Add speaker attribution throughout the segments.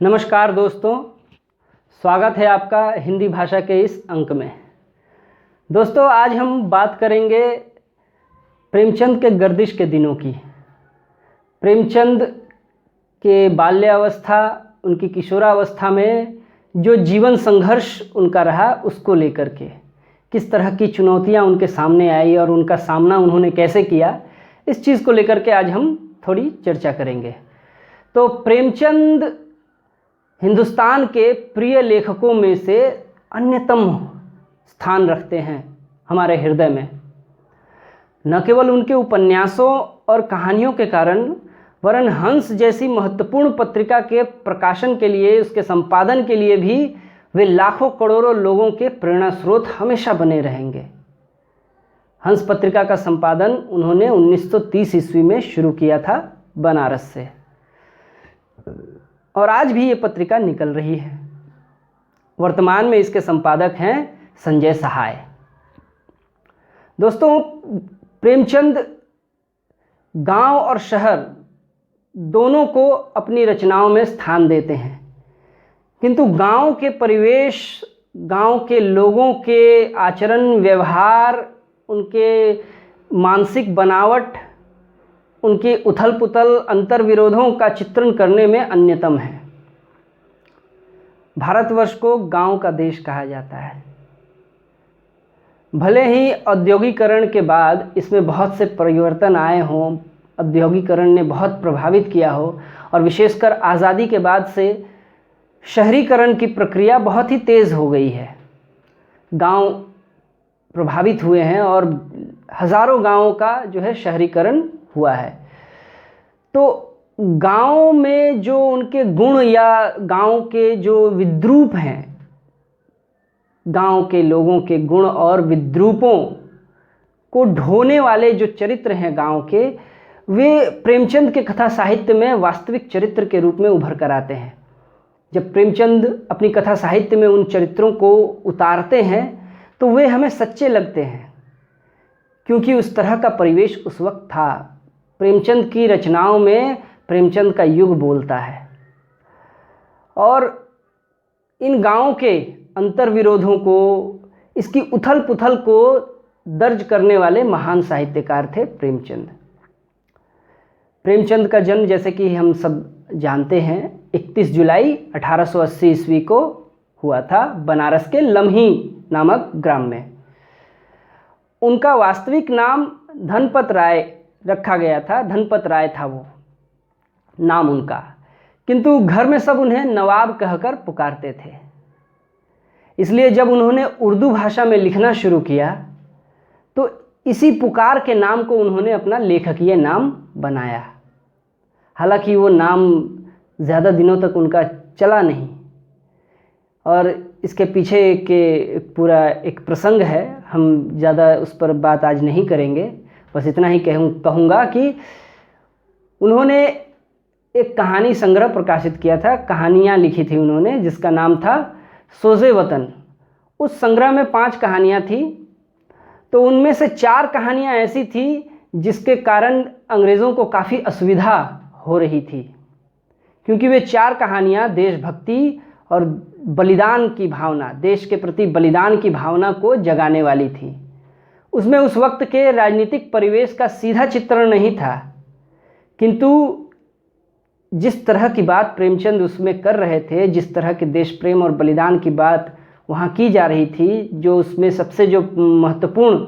Speaker 1: नमस्कार दोस्तों, स्वागत है आपका हिंदी भाषा के इस अंक में। दोस्तों, आज हम बात करेंगे प्रेमचंद के गर्दिश के दिनों की। प्रेमचंद के बाल्यावस्था, उनकी किशोरावस्था में जो जीवन संघर्ष उनका रहा, उसको लेकर के किस तरह की चुनौतियां उनके सामने आई और उनका सामना उन्होंने कैसे किया, इस चीज़ को लेकर के आज हम थोड़ी चर्चा करेंगे। तो प्रेमचंद हिंदुस्तान के प्रिय लेखकों में से अन्यतम स्थान रखते हैं हमारे हृदय में। न केवल उनके उपन्यासों और कहानियों के कारण, वरन हंस जैसी महत्वपूर्ण पत्रिका के प्रकाशन के लिए, उसके संपादन के लिए भी वे लाखों करोड़ों लोगों के प्रेरणा स्रोत हमेशा बने रहेंगे। हंस पत्रिका का संपादन उन्होंने 1930 ईस्वी में शुरू किया था बनारस से, और आज भी ये पत्रिका निकल रही है। वर्तमान में इसके संपादक हैं संजय सहाय। दोस्तों, प्रेमचंद गांव और शहर दोनों को अपनी रचनाओं में स्थान देते हैं, किंतु गांव के परिवेश, गांव के लोगों के आचरण व्यवहार, उनके मानसिक बनावट, उनकी उथल पुथल अंतर विरोधों का चित्रण करने में अन्यतम है। भारतवर्ष को गांव का देश कहा जाता है। भले ही औद्योगिकरण के बाद इसमें बहुत से परिवर्तन आए हों, औद्योगिकरण ने बहुत प्रभावित किया हो, और विशेषकर आज़ादी के बाद से शहरीकरण की प्रक्रिया बहुत ही तेज़ हो गई है। गांव प्रभावित हुए हैं और हज़ारों गांवों का जो है शहरीकरण हुआ है। तो गांव में जो उनके गुण या गांव के जो विद्रूप हैं, गांव के लोगों के गुण और विद्रूपों को ढोने वाले जो चरित्र हैं गांव के, वे प्रेमचंद के कथा साहित्य में वास्तविक चरित्र के रूप में उभर कर आते हैं। जब प्रेमचंद अपनी कथा साहित्य में उन चरित्रों को उतारते हैं तो वे हमें सच्चे लगते हैं, क्योंकि उस तरह का परिवेश उस वक्त था। प्रेमचंद की रचनाओं में प्रेमचंद का युग बोलता है, और इन गांवों के अंतर विरोधों को, इसकी उथल पुथल को दर्ज करने वाले महान साहित्यकार थे प्रेमचंद। प्रेमचंद का जन्म, जैसे कि हम सब जानते हैं, 31 जुलाई 1880 ईस्वी को हुआ था बनारस के लम्ही नामक ग्राम में। उनका वास्तविक नाम धनपत राय रखा गया था, धनपत राय था वो नाम उनका, किंतु घर में सब उन्हें नवाब कहकर पुकारते थे। इसलिए जब उन्होंने उर्दू भाषा में लिखना शुरू किया तो इसी पुकार के नाम को उन्होंने अपना लेखकीय नाम बनाया। हालांकि वो नाम ज़्यादा दिनों तक उनका चला नहीं, और इसके पीछे के पूरा एक प्रसंग है, हम ज़्यादा उस पर बात आज नहीं करेंगे। बस इतना ही कहूँगा कि उन्होंने एक कहानी संग्रह प्रकाशित किया था, कहानियाँ लिखी थी उन्होंने, जिसका नाम था सोज़े वतन। उस संग्रह में 5 कहानियाँ थी। तो उनमें से 4 कहानियाँ ऐसी थी जिसके कारण अंग्रेज़ों को काफ़ी असुविधा हो रही थी, क्योंकि वे 4 कहानियाँ देशभक्ति और बलिदान की भावना, देश के प्रति बलिदान की भावना को जगाने वाली थी। उसमें उस वक्त के राजनीतिक परिवेश का सीधा चित्रण नहीं था, किंतु जिस तरह की बात प्रेमचंद उसमें कर रहे थे, जिस तरह के देश प्रेम और बलिदान की बात वहाँ की जा रही थी, जो उसमें सबसे जो महत्वपूर्ण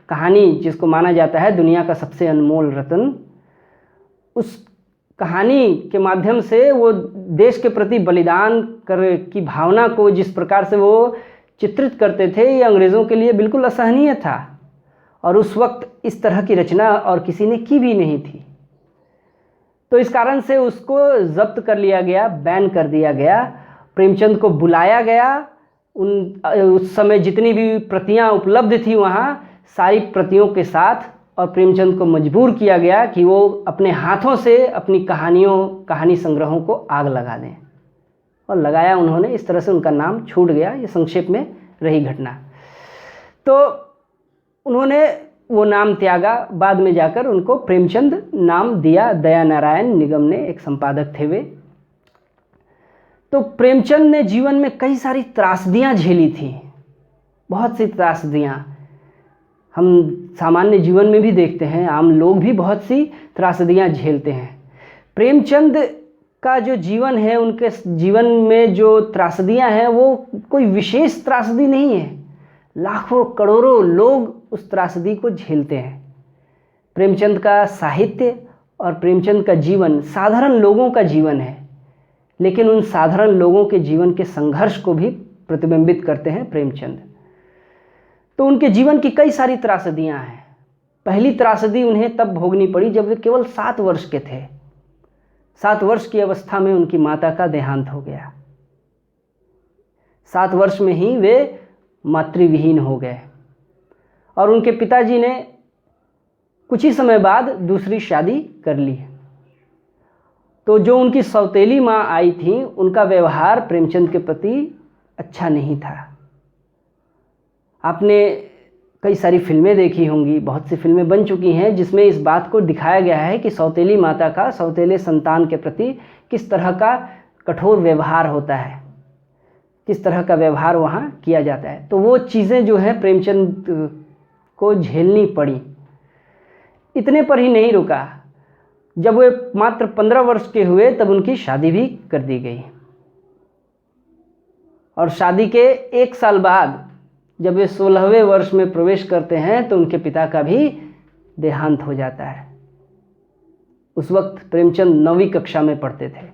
Speaker 1: कहानी, जिसको माना जाता है दुनिया का सबसे अनमोल रत्न, उस कहानी के माध्यम से वो देश के प्रति बलिदान की भावना को जिस प्रकार से वो चित्रित करते थे, ये अंग्रेज़ों के लिए बिल्कुल असहनीय था। और उस वक्त इस तरह की रचना और किसी ने की भी नहीं थी। तो इस कारण से उसको जब्त कर लिया गया, बैन कर दिया गया। प्रेमचंद को बुलाया गया, उस समय जितनी भी प्रतियां उपलब्ध थी वहाँ सारी प्रतियों के साथ, और प्रेमचंद को मजबूर किया गया कि वो अपने हाथों से अपनी कहानी संग्रहों को आग लगा दें, और लगाया उन्होंने। इस तरह से उनका नाम छूट गया। ये संक्षेप में रही घटना। तो उन्होंने वो नाम त्यागा, बाद में जाकर उनको प्रेमचंद नाम दिया। दया नारायण निगम ने एक संपादक थे वे। तो प्रेमचंद ने जीवन में कई सारी त्रासदियाँ झेली थी, बहुत सी त्रासदियाँ। हम सामान्य जीवन में भी देखते हैं, आम लोग भी बहुत सी त्रासदियाँ झेलते हैं। प्रेमचंद का जो जीवन है, उनके जीवन में जो त्रासदियाँ हैं वो कोई विशेष त्रासदी नहीं है, लाखों करोड़ों लोग उस त्रासदी को झेलते हैं। प्रेमचंद का साहित्य और प्रेमचंद का जीवन साधारण लोगों का जीवन है, लेकिन उन साधारण लोगों के जीवन के संघर्ष को भी प्रतिबिंबित करते हैं प्रेमचंद। तो उनके जीवन की कई सारी त्रासदियां हैं। पहली त्रासदी उन्हें तब भोगनी पड़ी जब वे केवल 7 वर्ष के थे। 7 वर्ष की अवस्था में उनकी माता का देहांत हो गया। 7 वर्ष में ही वे मातृविहीन हो गए और उनके पिताजी ने कुछ ही समय बाद दूसरी शादी कर ली। तो जो उनकी सौतेली माँ आई थी, उनका व्यवहार प्रेमचंद के प्रति अच्छा नहीं था। आपने कई सारी फिल्में देखी होंगी, बहुत सी फिल्में बन चुकी हैं जिसमें इस बात को दिखाया गया है कि सौतेली माता का सौतेले संतान के प्रति किस तरह का कठोर व्यवहार होता है, किस तरह का व्यवहार वहाँ किया जाता है। तो वो चीज़ें जो है प्रेमचंद को झेलनी पड़ी। इतने पर ही नहीं रुका, जब वे मात्र 15 वर्ष के हुए तब उनकी शादी भी कर दी गई और शादी के 1 साल बाद जब वे 16वें वर्ष में प्रवेश करते हैं तो उनके पिता का भी देहांत हो जाता है। उस वक्त प्रेमचंद 9वीं कक्षा में पढ़ते थे।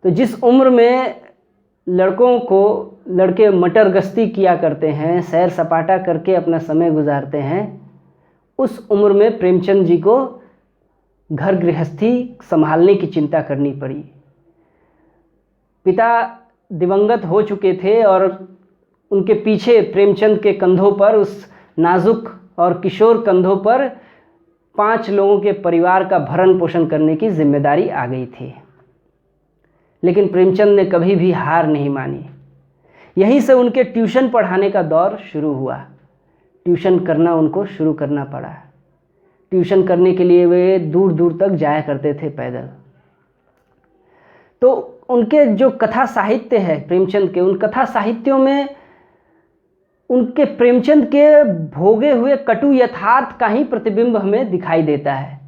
Speaker 1: तो जिस उम्र में लड़के मटर गश्ती किया करते हैं, सैर सपाटा करके अपना समय गुजारते हैं, उस उम्र में प्रेमचंद जी को घर गृहस्थी संभालने की चिंता करनी पड़ी। पिता दिवंगत हो चुके थे और उनके पीछे प्रेमचंद के कंधों पर, उस नाजुक और किशोर कंधों पर 5 लोगों के परिवार का भरण पोषण करने की जिम्मेदारी आ गई थी। लेकिन प्रेमचंद ने कभी भी हार नहीं मानी। यहीं से उनके ट्यूशन पढ़ाने का दौर शुरू हुआ। ट्यूशन करना उनको शुरू करना पड़ा। ट्यूशन करने के लिए वे दूर दूर तक जाया करते थे पैदल। तो उनके जो कथा साहित्य है प्रेमचंद के, उन कथा साहित्यों में उनके प्रेमचंद के भोगे हुए कटु यथार्थ का ही प्रतिबिंब हमें दिखाई देता है।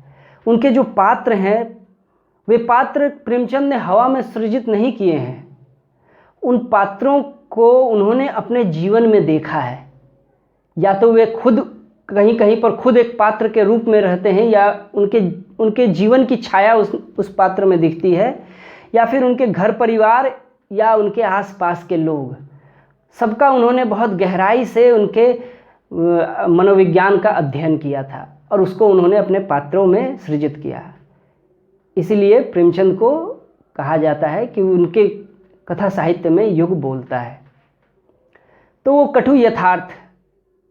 Speaker 1: उनके जो पात्र हैं, वे पात्र प्रेमचंद ने हवा में सृजित नहीं किए हैं। उन पात्रों को उन्होंने अपने जीवन में देखा है। या तो वे खुद कहीं कहीं पर खुद एक पात्र के रूप में रहते हैं, या उनके जीवन की छाया उस पात्र में दिखती है, या फिर उनके घर परिवार या उनके आसपास के लोग, सबका उन्होंने बहुत गहराई से उनके मनोविज्ञान का अध्ययन किया था और उसको उन्होंने अपने पात्रों में सृजित किया। इसीलिए प्रेमचंद को कहा जाता है कि उनके कथा साहित्य में युग बोलता है। तो वो कटु यथार्थ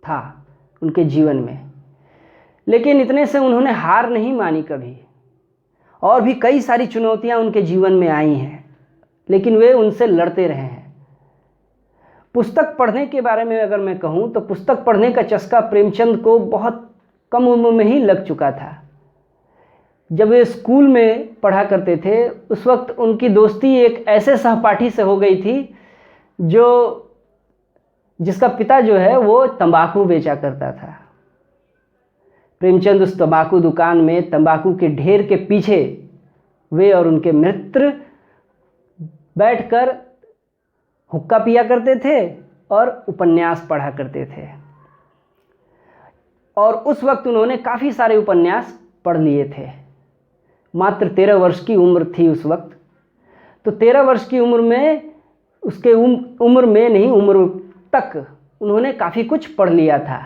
Speaker 1: था उनके जीवन में, लेकिन इतने से उन्होंने हार नहीं मानी कभी। और भी कई सारी चुनौतियां उनके जीवन में आई हैं, लेकिन वे उनसे लड़ते रहे हैं। पुस्तक पढ़ने के बारे में अगर मैं कहूँ तो पुस्तक पढ़ने का चस्का प्रेमचंद को बहुत कम उम्र में ही लग चुका था। जब वे स्कूल में पढ़ा करते थे उस वक्त उनकी दोस्ती एक ऐसे सहपाठी से हो गई थी जिसका पिता जो है वो तंबाकू बेचा करता था। प्रेमचंद उस तंबाकू दुकान में तंबाकू के ढेर के पीछे वे और उनके मित्र बैठकर हुक्का पिया करते थे और उपन्यास पढ़ा करते थे। और उस वक्त उन्होंने काफ़ी सारे उपन्यास पढ़ लिए थे। मात्र 13 वर्ष की उम्र थी उस वक्त। तो 13 वर्ष की उम्र में उसके उम्र तक उन्होंने काफ़ी कुछ पढ़ लिया था।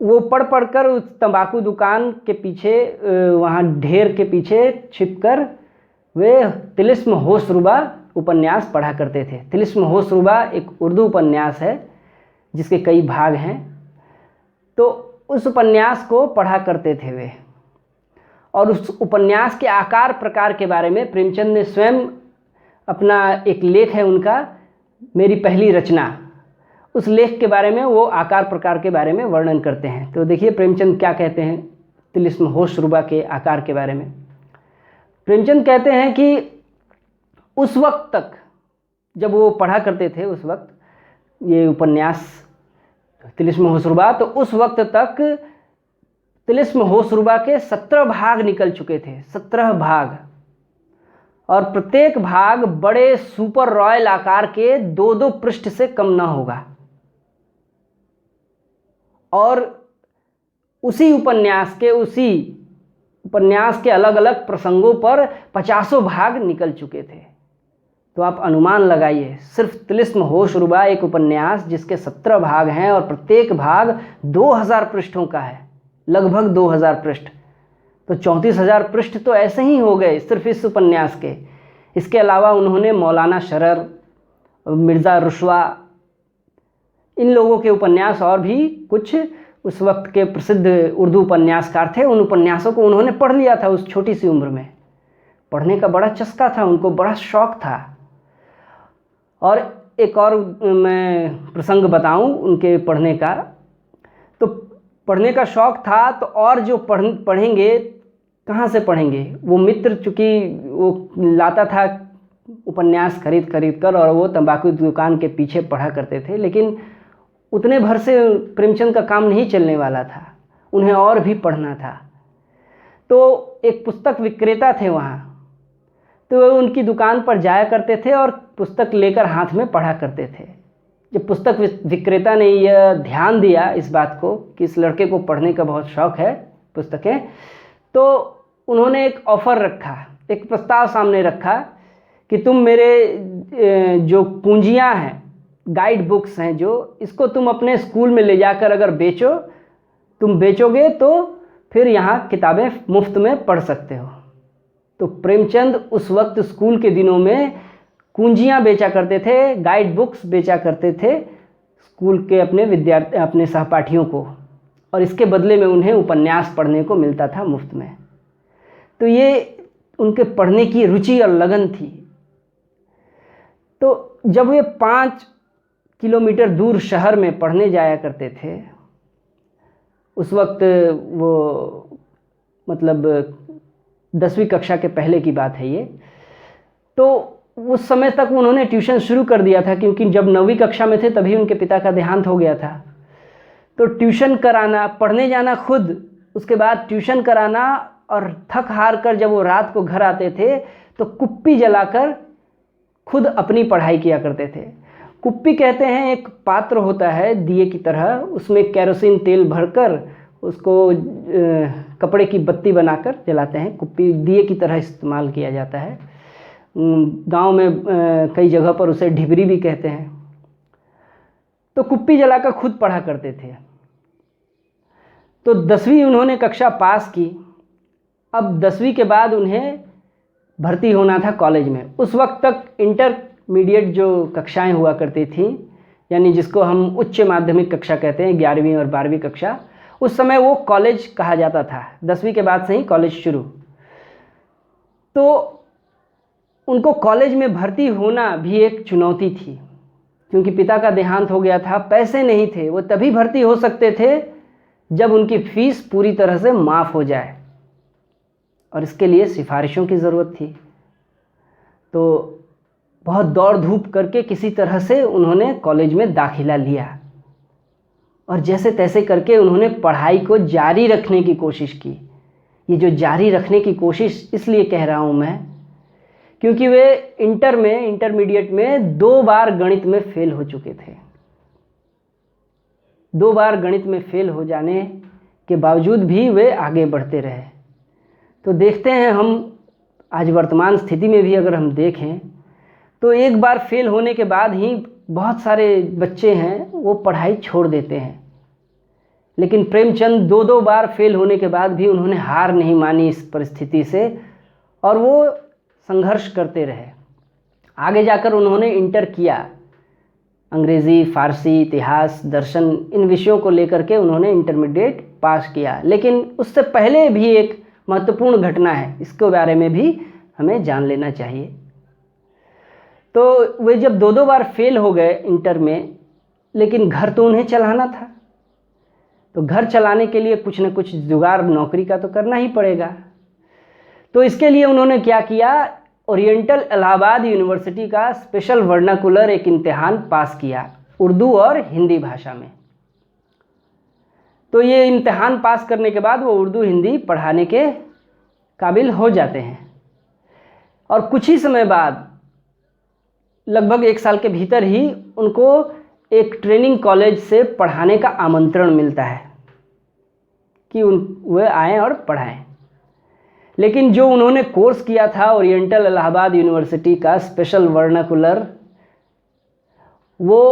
Speaker 1: वो पढ़ कर उस तंबाकू दुकान के पीछे, वहाँ ढेर के पीछे छिपकर वे तिलिस्म होशरुबा उपन्यास पढ़ा करते थे। तिलिस्म होशरुबा एक उर्दू उपन्यास है जिसके कई भाग हैं। तो उस उपन्यास को पढ़ा करते थे वे। और उस उपन्यास के आकार प्रकार के बारे में प्रेमचंद ने स्वयं अपना एक लेख है उनका, मेरी पहली रचना, उस लेख के बारे में वो आकार प्रकार के बारे में वर्णन करते हैं। तो देखिए प्रेमचंद क्या कहते हैं तिलिस्म होशरुबा के आकार के बारे में। प्रेमचंद कहते हैं कि उस वक्त तक जब वो पढ़ा करते थे, उस वक्त ये उपन्यास तिलिस्म होशरुबा, तो उस वक्त तक तिलिस्म होशरुबा के 17 भाग निकल चुके थे, 17 भाग, और प्रत्येक भाग बड़े सुपर रॉयल आकार के 2-2 पृष्ठ से कम ना होगा। और उसी उपन्यास के अलग अलग प्रसंगों पर 50 भाग निकल चुके थे। तो आप अनुमान लगाइए, सिर्फ तिलिस्म होशरुबा एक उपन्यास जिसके 17 भाग हैं और प्रत्येक भाग 2000 पृष्ठों का है, लगभग 2000 पृष्ठ, तो 34,000 पृष्ठ तो ऐसे ही हो गए सिर्फ इस उपन्यास के। इसके अलावा उन्होंने मौलाना शरर, मिर्ज़ा रुशवा, इन लोगों के उपन्यास और भी कुछ उस वक्त के प्रसिद्ध उर्दू उपन्यासकार थे, उन उपन्यासों को उन्होंने पढ़ लिया था उस छोटी सी उम्र में। पढ़ने का बड़ा चस्का था उनको, बड़ा शौक़ था। और एक और मैं प्रसंग बताऊं उनके पढ़ने का, तो पढ़ने का शौक़ था, तो और जो पढ़ेंगे कहाँ से पढ़ेंगे? वो मित्र चूँकि वो लाता था उपन्यास खरीद कर, और वो तंबाकू की दुकान के पीछे पढ़ा करते थे, लेकिन उतने भर से प्रेमचंद का काम नहीं चलने वाला था, उन्हें और भी पढ़ना था। तो एक पुस्तक विक्रेता थे वहाँ, तो वे उनकी दुकान पर जाया करते थे और पुस्तक लेकर हाथ में पढ़ा करते थे। जब पुस्तक विक्रेता ने यह ध्यान दिया इस बात को कि इस लड़के को पढ़ने का बहुत शौक़ है पुस्तकें, तो उन्होंने एक ऑफ़र रखा, एक प्रस्ताव सामने रखा कि तुम मेरे जो पूंजियाँ हैं, गाइड बुक्स हैं जो, इसको तुम अपने स्कूल में ले जाकर अगर तुम बेचोगे तो फिर यहाँ किताबें मुफ्त में पढ़ सकते हो। तो प्रेमचंद उस वक्त स्कूल के दिनों में कुंजियाँ बेचा करते थे, गाइड बुक्स बेचा करते थे स्कूल के अपने सहपाठियों को, और इसके बदले में उन्हें उपन्यास पढ़ने को मिलता था मुफ्त में। तो ये उनके पढ़ने की रुचि और लगन थी। तो जब वे 5 किलोमीटर दूर शहर में पढ़ने जाया करते थे, उस वक्त वो मतलब 10वीं कक्षा के पहले की बात है ये, तो उस समय तक उन्होंने ट्यूशन शुरू कर दिया था, क्योंकि जब 9वीं कक्षा में थे तभी उनके पिता का देहांत हो गया था। तो ट्यूशन कराना, पढ़ने जाना खुद, उसके बाद ट्यूशन कराना, और थक हार कर जब वो रात को घर आते थे तो कुप्पी जलाकर खुद अपनी पढ़ाई किया करते थे। कुप्पी कहते हैं एक पात्र होता है दिए की तरह, उसमें केरोसिन तेल भरकर उसको कपड़े की बत्ती बनाकर जलाते हैं। कुप्पी दिए की तरह इस्तेमाल किया जाता है। गांव में कई जगह पर उसे ढिबरी भी कहते हैं। तो कुप्पी जलाकर खुद पढ़ा करते थे। तो 10वीं उन्होंने कक्षा पास की। अब 10वीं के बाद उन्हें भर्ती होना था कॉलेज में। उस वक्त तक इंटरमीडिएट जो कक्षाएं हुआ करती थी, यानी जिसको हम उच्च माध्यमिक कक्षा कहते हैं, 11वीं और 12वीं कक्षा, उस समय वो कॉलेज कहा जाता था। 10वीं के बाद से ही कॉलेज शुरू। तो उनको कॉलेज में भर्ती होना भी एक चुनौती थी, क्योंकि पिता का देहांत हो गया था, पैसे नहीं थे। वो तभी भर्ती हो सकते थे जब उनकी फीस पूरी तरह से माफ़ हो जाए, और इसके लिए सिफारिशों की ज़रूरत थी। तो बहुत दौड़ धूप करके किसी तरह से उन्होंने कॉलेज में दाखिला लिया, और जैसे तैसे करके उन्होंने पढ़ाई को जारी रखने की कोशिश की। ये जो जारी रखने की कोशिश इसलिए कह रहा हूँ मैं, क्योंकि वे इंटरमीडिएट में 2 बार गणित में फेल हो चुके थे। 2 बार गणित में फेल हो जाने के बावजूद भी वे आगे बढ़ते रहे। तो देखते हैं हम आज वर्तमान स्थिति में भी अगर हम देखें तो एक बार फेल होने के बाद ही बहुत सारे बच्चे हैं वो पढ़ाई छोड़ देते हैं। लेकिन प्रेमचंद 2 बार फेल होने के बाद भी उन्होंने हार नहीं मानी इस परिस्थिति से, और वो संघर्ष करते रहे। आगे जाकर उन्होंने इंटर किया। अंग्रेज़ी, फ़ारसी, इतिहास, दर्शन, इन विषयों को लेकर के उन्होंने इंटरमीडिएट पास किया। लेकिन उससे पहले भी एक महत्वपूर्ण घटना है, इसके बारे में भी हमें जान लेना चाहिए। तो वे जब 2 बार फेल हो गए इंटर में, लेकिन घर तो उन्हें चलाना था। तो घर चलाने के लिए कुछ न कुछ जुगाड़ नौकरी का तो करना ही पड़ेगा। तो इसके लिए उन्होंने क्या किया, ओरिएंटल इलाहाबाद यूनिवर्सिटी का स्पेशल वर्नाकुलर एक इम्तिहान पास किया उर्दू और हिंदी भाषा में। तो ये इम्तिहान पास करने के बाद वो उर्दू हिंदी पढ़ाने के काबिल हो जाते हैं और कुछ ही समय बाद लगभग 1 साल के भीतर ही उनको एक ट्रेनिंग कॉलेज से पढ़ाने का आमंत्रण मिलता है कि वे आएँ और पढ़ाएं। लेकिन जो उन्होंने कोर्स किया था ओरिएंटल इलाहाबाद यूनिवर्सिटी का स्पेशल वर्नाकुलर, वो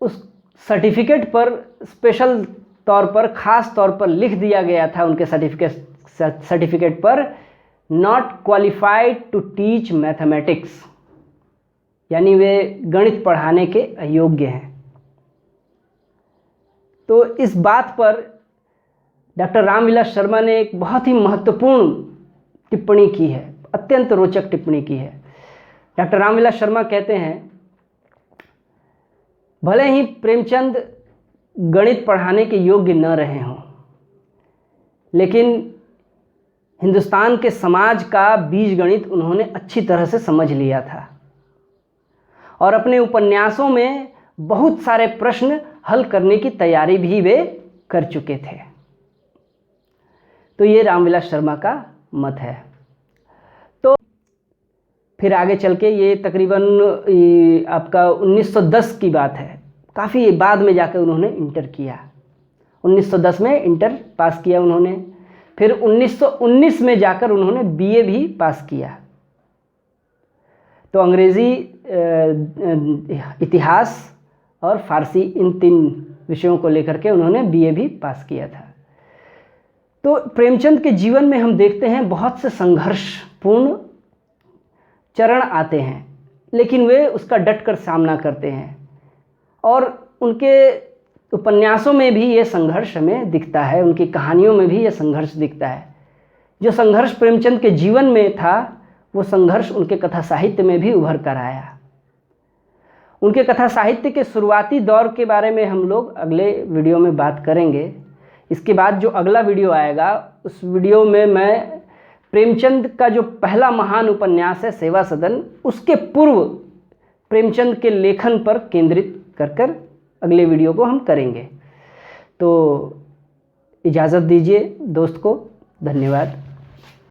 Speaker 1: उस सर्टिफिकेट पर स्पेशल तौर पर ख़ास तौर पर लिख दिया गया था उनके सर्टिफिकेट पर, not qualified to teach mathematics, यानी वे गणित पढ़ाने के अयोग्य हैं। तो इस बात पर डॉक्टर रामविलास शर्मा ने एक बहुत ही महत्वपूर्ण टिप्पणी की है, अत्यंत रोचक टिप्पणी की है। डॉक्टर रामविलास शर्मा कहते हैं, भले ही प्रेमचंद गणित पढ़ाने के योग्य न रहे हों, लेकिन हिंदुस्तान के समाज का बीज गणित उन्होंने अच्छी तरह से समझ लिया था और अपने उपन्यासों में बहुत सारे प्रश्न हल करने की तैयारी भी वे कर चुके थे। तो ये रामविलास शर्मा का मत है। तो फिर आगे चल के ये तकरीबन आपका 1910 की बात है, काफ़ी बाद में जाकर उन्होंने इंटर किया। 1910 में इंटर पास किया उन्होंने, फिर 1919 में जाकर उन्होंने बीए भी पास किया। तो अंग्रेज़ी, इतिहास और फारसी, इन 3 विषयों को लेकर के उन्होंने बीए भी पास किया था। तो प्रेमचंद के जीवन में हम देखते हैं बहुत से संघर्षपूर्ण चरण आते हैं, लेकिन वे उसका डटकर सामना करते हैं और उनके उपन्यासों में भी ये संघर्ष हमें दिखता है, उनकी कहानियों में भी ये संघर्ष दिखता है। जो संघर्ष प्रेमचंद के जीवन में था, वो संघर्ष उनके कथा साहित्य में भी उभर कर आया। उनके कथा साहित्य के शुरुआती दौर के बारे में हम लोग अगले वीडियो में बात करेंगे। इसके बाद जो अगला वीडियो आएगा, उस वीडियो में मैं प्रेमचंद का जो पहला महान उपन्यास है सेवा सदन, उसके पूर्व प्रेमचंद के लेखन पर केंद्रित कर अगले वीडियो को हम करेंगे। तो इजाज़त दीजिए दोस्त को, धन्यवाद।